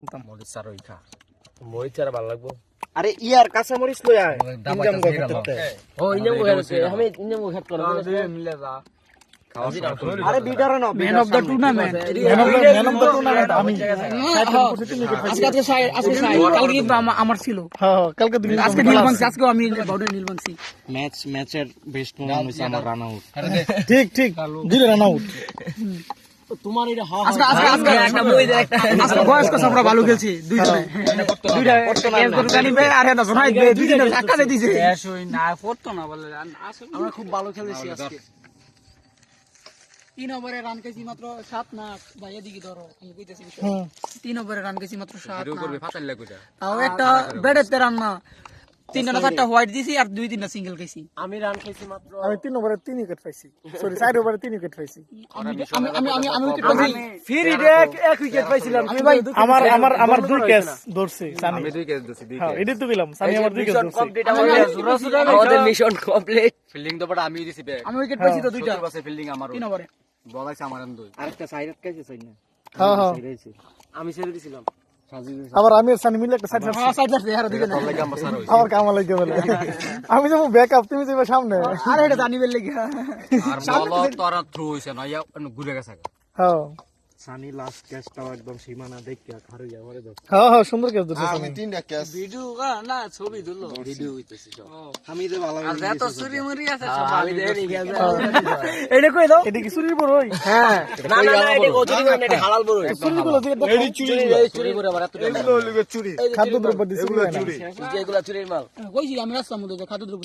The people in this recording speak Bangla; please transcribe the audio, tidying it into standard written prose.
মরিচ চার ওই খা মরিচ চারা ভালো লাগবো। আরে ইয়ার কাঁচা মরিচ লই আয় ইনকাম করতে ও ইঞ্জাম খেলছে আমি ইঞ্জাম খেত করব মিলে যা আরে বিডার না ম্যান অফ দ্য টুর্নামেন্ট আমি আজকে কালকে আমার ছিল কালকে আজকে নীল বাংসি আজকে আমি বাউন্ডারি নীল বাংসি ম্যাচের বেস্ট মোমেন্ট হইছে আমার রান আউট ঠিক দিলে রান আউট তোমার এটা আজকে একটা বই দে একটা আজকে বয়স্ক সবরা ভালো খেলছে দুইটা ভাই আর না শোনাই দুইটা ধাক্কা দিয়ে দিয়েছে ক্যাশ হই না পড়তো না বলে আমরা খুব ভালো খেলেছি আজকে 3 ওভারে রান কেছি মাত্র 7 না ভাই এদিকে ধরো আমি কইতেছি 3 ওভারে রান কেছি মাত্র 7 ভিডিও করবে ফাটাল লাগুটা তাও একটা ব্যাটেতে রান না 3টা না 4টা হোয়াইট দিছি আর 2-3টা সিঙ্গেল খাইছি আমি রান খাইছি মাত্র আমি 3 ওভারে 3 উইকেট পাইছি সরি 4 ওভারে 3 উইকেট পাইছি আমি উইকেট পাইছি ফ্রি এক উইকেট পাইছিলাম আমি ভাই আমার দুই ক্যাচ ধরছে সানি আমি দুই ক্যাচ দিছি দুই হ্যাঁ এটা তো দিলাম সানি আমার দুই ক্যাচ ধরছে আমাদের মিশন কমপ্লিট। ফিল্ডিং তো বড় আমি দিছি ব্যাট আমি উইকেট পাইছি তো দুইটা বাসে ফিল্ডিং আমার 3 ওভারে বলাইছে আমার দুই আরেকটা সাইড কাছে চাই না হ্যাঁ আমি ছেড়ে দিছিলাম আবার আমি আর সানি মিলে একটা সাইড হ্যাঁ সাইড আছে আর দিকে না লাগে আমার সার হইছে আমার কাম লাগে বলে আমি যাবো ব্যাকআপ তুমি যাবে সামনে আর এটা জানি বেল লাগি আর বল তোরা থ্রু হইছে না ইয়া ঘুরে গেছে হ্যাঁ সানি লাস্ট ক্যাচটা একদম সীমানা দেখিয়া খারুই আমারে দাও হ্যাঁ সুন্দর ক্যাচ ধরছে আমি তিনটা ক্যাচ ভিডিও না ছবি তুললো ভিডিও হইতেছে সব আমি যে ভালো আর যত চুরি মুরি আছে সব আমি দেখি গেছে এটা কই দাও এটা কি চুরির বড় হই হ্যাঁ না এটা গজরি না এটা হালাল বড় চুরি গুলো এডি চুরি চুরি করে আবার এত এগুলো হলো চুরি খাদ্য দ্রব্য দিয়ে চুরি হয় না যেগুলা চুরির মাল কইছি আমি রাস্তার মধ্যে খাদ্য দ্রব্য